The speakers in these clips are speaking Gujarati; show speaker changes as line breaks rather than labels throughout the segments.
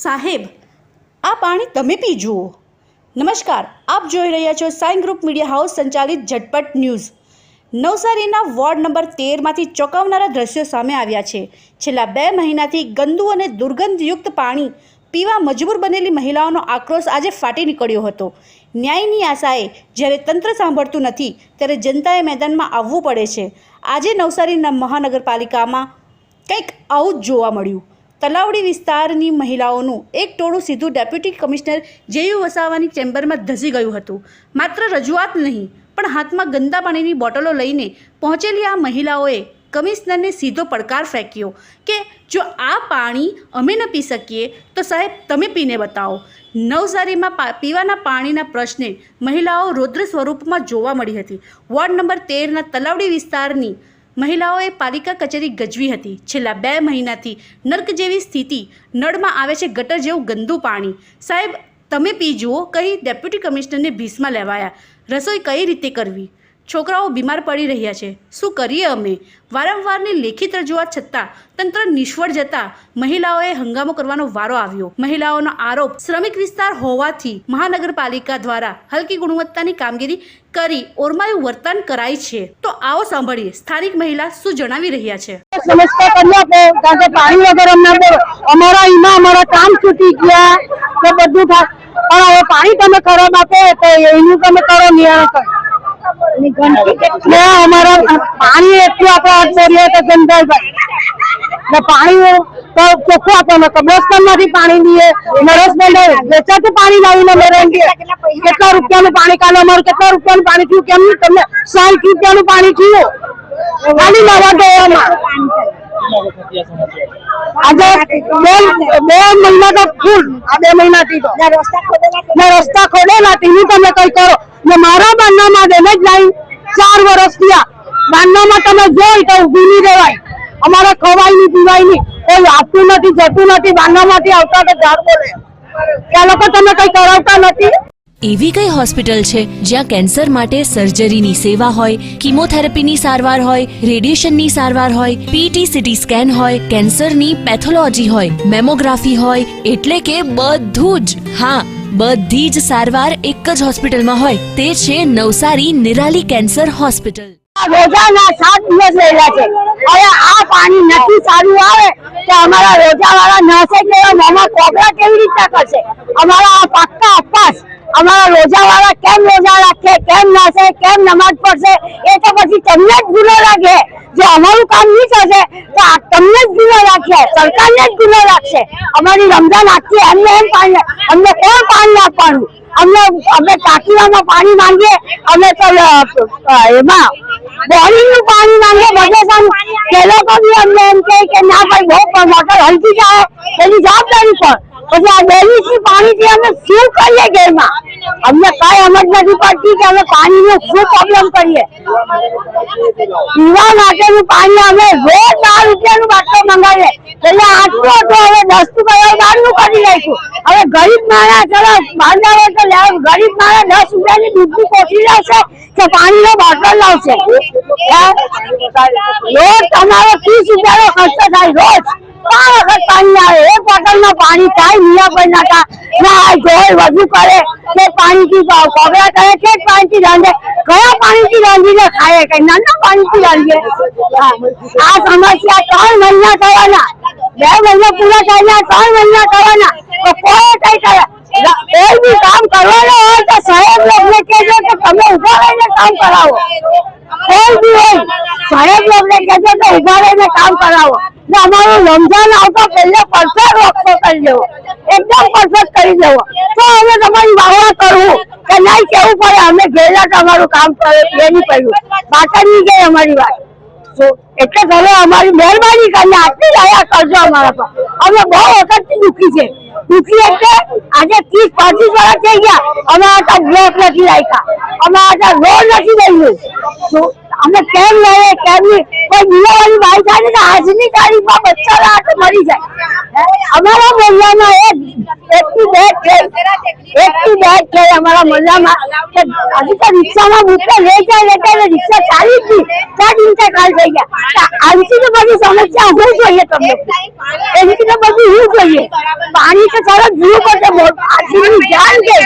સાહેબ, આ પાણી તમે પી જુઓ। નમસ્કાર, આપ જોઈ રહ્યા છો સાઈ ગ્રુપ મીડિયા હાઉસ સંચાલિત ઝટપટ ન્યૂઝ। નવસારીના વોર્ડ નંબર 13માંથી ચોંકાવનારા દ્રશ્યો સામે આવ્યા છે। છેલ્લા 2 મહિનાથી ગંદુ અને દુર્ગંધયુક્ત પાણી પીવા મજબૂર બનેલી મહિલાઓનો આક્રોશ આજે ફાટી નીકળ્યો હતો। ન્યાયની આશાએ જ્યારે તંત્ર સાંભળતું નથી ત્યારે જનતાએ મેદાનમાં આવવું પડે છે। આજે નવસારીના મહાનગરપાલિકામાં કંઈક આવું જ જોવા મળ્યું। તલાવડી વિસ્તારની મહિલાઓનું એક ટોળું સીધું ડેપ્યુટી કમિશનર જેયુ વસાવાની ચેમ્બરમાં ધસી ગયું હતું। માત્ર રજૂઆત નહીં પણ હાથમાં ગંદા પાણીની બોટલો લઈને પહોંચેલી આ મહિલાઓએ કમિશનરને સીધો પડકાર ફેંક્યો કે જો આ પાણી અમે ન પી શકીએ તો સાહેબ તમે પીને બતાવો। નવસારીમાં પીવાના પાણીના પ્રશ્ને મહિલાઓ રૌદ્ર સ્વરૂપમાં જોવા મળી હતી। વોર્ડ નંબર 13ના તલાવડી વિસ્તારની મહિલાઓએ પાલિકા કચેરી ગજવી હતી। છેલ્લા 2 મહિનાથી નર્ક જેવી સ્થિતિ, નળમાં આવે છે ગટર જેવું ગંદુ પાણી। સાહેબ તમે પી જુઓ કહી ડેપ્યુટી કમિશનરને ભીસમાં લેવાયા। રસોઈ કઈ રીતે કરવી? છોકરાઓ બીમાર પડી રહ્યા છે, શું કરીએ અમે? વારંવારની લેખિત રજૂઆત છતાં તંત્ર નિષ્ફળ જતાં મહિલાઓએ હંગામો કરવાનો વારો આવ્યો। મહિલાઓનો આરોપ શ્રમિક વિસ્તાર હોવાથી મહાનગરપાલિકા દ્વારા હલકી ગુણવત્તાની કામગીરી કરી ઓરમાયું વર્તન કરાય છે। તો આવો સાંભળીએ સ્થાનિક મહિલા શું જણાવી રહ્યા છે।
समस्या करना पे કારણ કે પાણી વગર અમારા ઈમાં અમારા કામ છૂટી ગયા તો બધું થાય પણ હવે પાણી તમે ખરાબ આપે તો એનું તમે કરો નિરાકરણ અમારા પાણી એટલું આપણે હાથ બોલીએ તો ગંધાય ભાઈ પાણી તો ચોખ્ખું આપે કબ્રસ્તાનમાંથી પાણી લઈએ નરેશભાઈ વેચાતું પાણી લાવીને મેળવીએ। કેટલા રૂપિયાનું પાણી કાલે અમારું કેટલા રૂપિયાનું પાણી થયું કેમ તમને 60 રૂપિયાનું પાણી થયું પાણી લાવવા દેવામાં આજે 2 મહિના તો ફૂલ આ 2 મહિનાથી તો રસ્તા ખોદેલા તેની તમે કઈ કરો ને મારા બાંધવામાં ડેમેજ લાઈન 4 વર્ષ થયા। બાંધવામાં તમે જોઈ તો ઊભી નહીં રહેવાય, અમારે ખવાય નહીં પીવાય નહીં, કોઈ આપતું નથી જતું નથી। બાંધવામાંથી આવતા તો ઝાડ બોલે કે લોકો તમે કઈ કરાવતા નથી।
એવી કઈ હોસ્પિટલ છે જ્યાં કેન્સર માટે સર્જરીની સેવા હોય, કિમોથેરાપીની સારવાર હોય, રેડિયેશનની સારવાર હોય, પીટી સીટી સ્કેન હોય, કેન્સરની પેથોલોજી હોય, મેમોગ્રાફી હોય, એટલે કે બધું જ। હા, બધી જ સારવાર એક જ હોસ્પિટલમાં હોય, તે છે નવસારી નિરાલી કેન્સર હોસ્પિટલ।
રોજાના 7 દિવસ રહેલા છે। હવે આ પાણી નથી સારું આવે તો અમારા રોજાવાળા નસે કેવા મોમાં કોબરા કેવી રીતે કરશે? અમારા આ પાક્કા અપાસ અમારા રોજાવાળા કેમ રોજા રાખે, કેમ નાશે, કેમ નમાજ પડશે? એ તો પછી તમને જ ગુનો લાગે। જો અમારું કામ નહીં થશે તો તમને જ ગુનો રાખશે, સરકારને જ ગુનો રાખશે। અમારી રમઝાન આખી એમને એમ પાણી, અમને કોણ પાણી આપવાનું? અમે ટાંકીમાં પાણી માંગીએ, અમે તો એમાં બોરિંગનું પાણી માંગીએ બગેસાનું, તે લોકો બી અમને એમ કહે કે ના ભાઈ બહુ મોટર હલકી જાય એની જવાબદારી પર। પછી આ બેલીસી પાણીથી અમે શું કરીએ ઘરમાં? અમને કઈ સમજ નથી પડતી કે અમે પાણીનો શું પ્રોબ્લેમ કરીએ। પીવા માટેનું પાણી અમે રોજ 10 રૂપિયાનું બાટલો મંગાવીએ, એટલે 8 હતું હવે 10 12નું કરી નાખ્યું। હવે ગરીબ માણસ ચલો બાંધાવે તો ગરીબ માણસ 10 રૂપિયાની દૂધની કોઠી લાવશે કે પાણીનો બોટલ લાવશે? રોજ તમારો 30 રૂપિયાનો ખર્ચો થાય રોજ। 5 વખત પાણી આવે, એક બોટલમાં પાણી થાય મિયા પર નાખા ના જોઈ વધુ કરે કે પાણીથી કોબરા કરે કે પાણીથી રાંધે? કયા પાણીથી રાંધીને ખાય? કઈ નાના પાણીથી રાંધીએ? આ સમસ્યા 3 મહિના થવાના, 2 મહિના પૂરા થયા, 3 મહિના થવાના તો કોઈ કઈ કરે? કોઈ બી કામ કરવાનું હોય તો સાહેબ લોકોને કહેજો કે તમે ઉભા રહીને કામ કરાવો। કોઈ બી હોય સાહેબ લોકોને કહેજો કે ઉભા રહીને કામ કરાવો। અમારું રમઝાન આવતો પહેલા પરફેક્ટ વખતો કરી દેવો, એકદમ પરફેક્ટ કરી દેવો તો અમે તમારી વાહવા કરવું કે નહીં કેવું પડે અમે ગયેલા તમારું કામ કરે એ નહીં કર્યું, પાછળની ગઈ અમારી વાત। એટલે તમે અમારી મહેરબાની કરીને આટલી દયા કરજો અમારા પર। અમે બહુ વખતથી દુઃખી છે, દુઃખી એટલે આજે 30-35 વર્ષ થઈ ગયા અમે આ બ્લોક નથી રાખ્યા, અમે આ રોડ નથી દઈ। અમે કેમ લઈએ કેમ નહીં, કોઈ દિવાળી બાઈ થાય ને તો આજની તારીખમાં બચ્ચાના હાથે મરી જાય। અમારા મોહલ્લામાં એકથી બે છે અમારા મોહલ્લામાં કે હજી તો રિક્ષામાં મૂકે લઈ જાય રિક્ષા ચાલી જ નહીં, 4 દિવસે કાલ થઈ ગયા। આનથી તો બધી સમસ્યા હું જોઈએ તમને, એનથી તો બધું હું જોઈએ। પાણી તો સારા જીવ પડશે, આદમીની જાન ગઈ,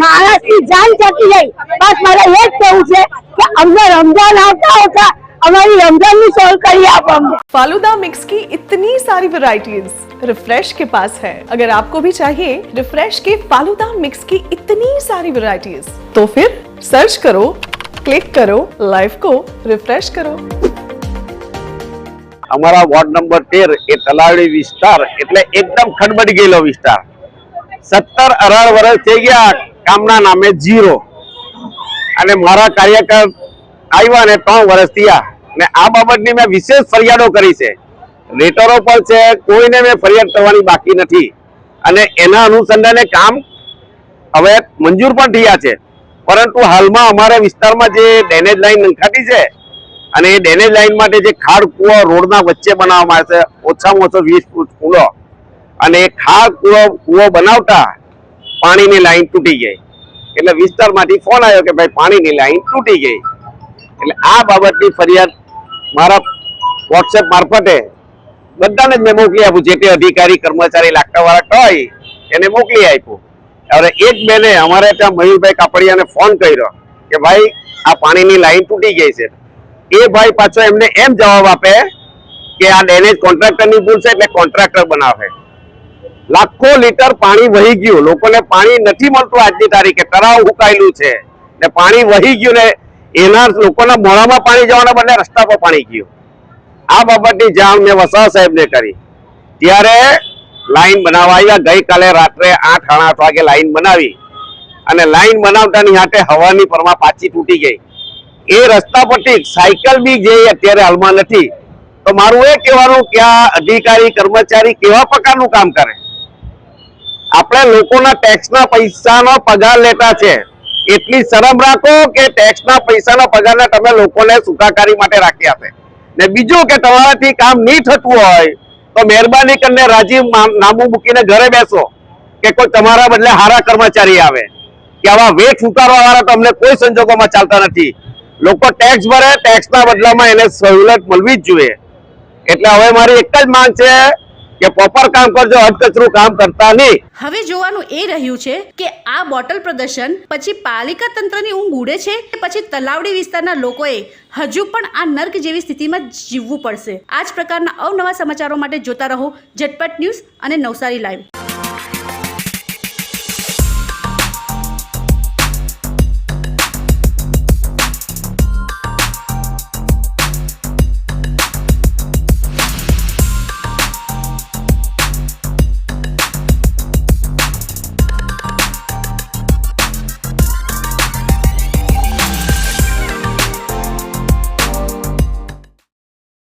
માણસની જાન જતી ગઈ। બસ મારે એ જ કહેવું છે કે અમને રમજાન આવતા हमारी रमजान भी सॉल्व करिए आप हमने।
फालूदा मिक्स की इतनी सारी वैरायटीज रिफ्रेश के पास है। अगर आपको भी चाहिए रिफ्रेश के फालूदा मिक्स की इतनी सारी वैरायटीज तो फिर सर्च करो, क्लिक करो, लाइफ को रिफ्रेश करो।
અમારા વોર્ડ નંબર 13 એ તલાવડી વિસ્તાર એટલે એકદમ ખડબડી ગયેલો વિસ્તાર। 17-18 વર્ષ થઈ ગયા કામના નામે ઝીરો, અને મારા કાર્યકર આવ્યા ને 3 વર્ષ થયા ને આ બાબતની મેં વિશેષ ફરિયાદો કરી છે, લેટરો પણ છે, કોઈને મેં ફરિયાદ કરવાની બાકી નથી। અને એના અનુસંધાને કામ હવે મંજૂર પણ થયા છે, પરંતુ હાલમાં અમારા વિસ્તારમાં જે ડ્રેનેજ લાઈન નંખાતી છે અને એ ડ્રેનેજ લાઈન માટે જે ખાડ કૂવો રોડના વચ્ચે બનાવવામાં આવે છે, ઓછામાં ઓછો 20 ફૂટ ઊંડો, અને એ ખાડ કૂવો બનાવતા પાણીની લાઈન તૂટી ગઈ। એટલે વિસ્તારમાંથી ફોન આવ્યો કે ભાઈ પાણીની લાઈન તૂટી ગઈ। એટલે આ બાબતની ફરિયાદ મારા વોટ્સએપ મારફતે બધાને જ મેં મોકલી આપ્યું, જે તે અધિકારી કર્મચારી લાગતાવાળા હોય એને મોકલી આપ્યું। હવે એક બેને અમારે ત્યાં મયુરભાઈ કાપડિયાને ફોન કર્યો કે ભાઈ આ પાણીની લાઈન તૂટી ગઈ છે। એ ભાઈ પાછો એમને એમ જવાબ આપે કે આ ડેમેજ કોન્ટ્રાક્ટરની ભૂલ છે એટલે કોન્ટ્રાક્ટર બનાવે। લાખો લીટર પાણી વહી ગયું, લોકોને પાણી નથી મળતું આજની તારીખે, તળાવ હુકાયેલું છે ને પાણી વહી ગયું ને એના લોકોના મોઢામાં પાણી જવાના બદલે રસ્તા પર પાણી ગયું। આ બાબતની જાણ મેં વસાવા સાહેબને કરી, ત્યારે લાઈન બનાવવા આવ્યા। ગઈકાલે રાત્રે 8-8:30 વાગે લાઈન બનાવી, અને લાઈન બનાવતાની હાથે હવાની પરમાં પાછી તૂટી ગઈ। એ રસ્તા પરથી સાયકલ બી જે અત્યારે હાલમાં નથી। તો મારું એ કહેવાનું કે આ અધિકારી કર્મચારી કેવા પ્રકારનું કામ કરે? આપણે લોકોના ટેક્સના પૈસાનો પગાર લેતા છે, એટલી શરમ રાખો કે ટેક્સના પૈસાના પગારને તમે લોકોને સુખાકારી માટે રાખી આપે। ને બીજું કે તમારાથી કામ નહીં થતું હોય તો મહેરબાની કરીને રાજીવ નામું મૂકીને ઘરે બેસો, કે કોઈ તમારા બદલે સારા કર્મચારી આવે। કે આવા વેઠ ઉતારવા વાળા તો અમને કોઈ સંજોગોમાં ચાલતા નથી। લોકો ટેક્સ ભરે, ટેક્સના બદલામાં એને સવલત મળવી જ જોઈએ। એટલે હવે મારી એક જ માંગ છે કે પ્રોપર કામ કરજો, અધકચરું કામ કરતા નહીં।
હવે જોવાનું એ રહ્યું છે કે આ બોટલ પ્રદર્શન પછી પાલિકા તંત્રની ઊંઘ ઉડે છે કે પછી તલાવડી વિસ્તારના લોકોએ હજુ પણ આ નર્ક જેવી સ્થિતિમાં જીવવું પડશે। આ જ પ્રકારના અવનવા સમાચારો માટે જોતા રહો ઝટપટ ન્યૂઝ અને નવસારી લાઈવ।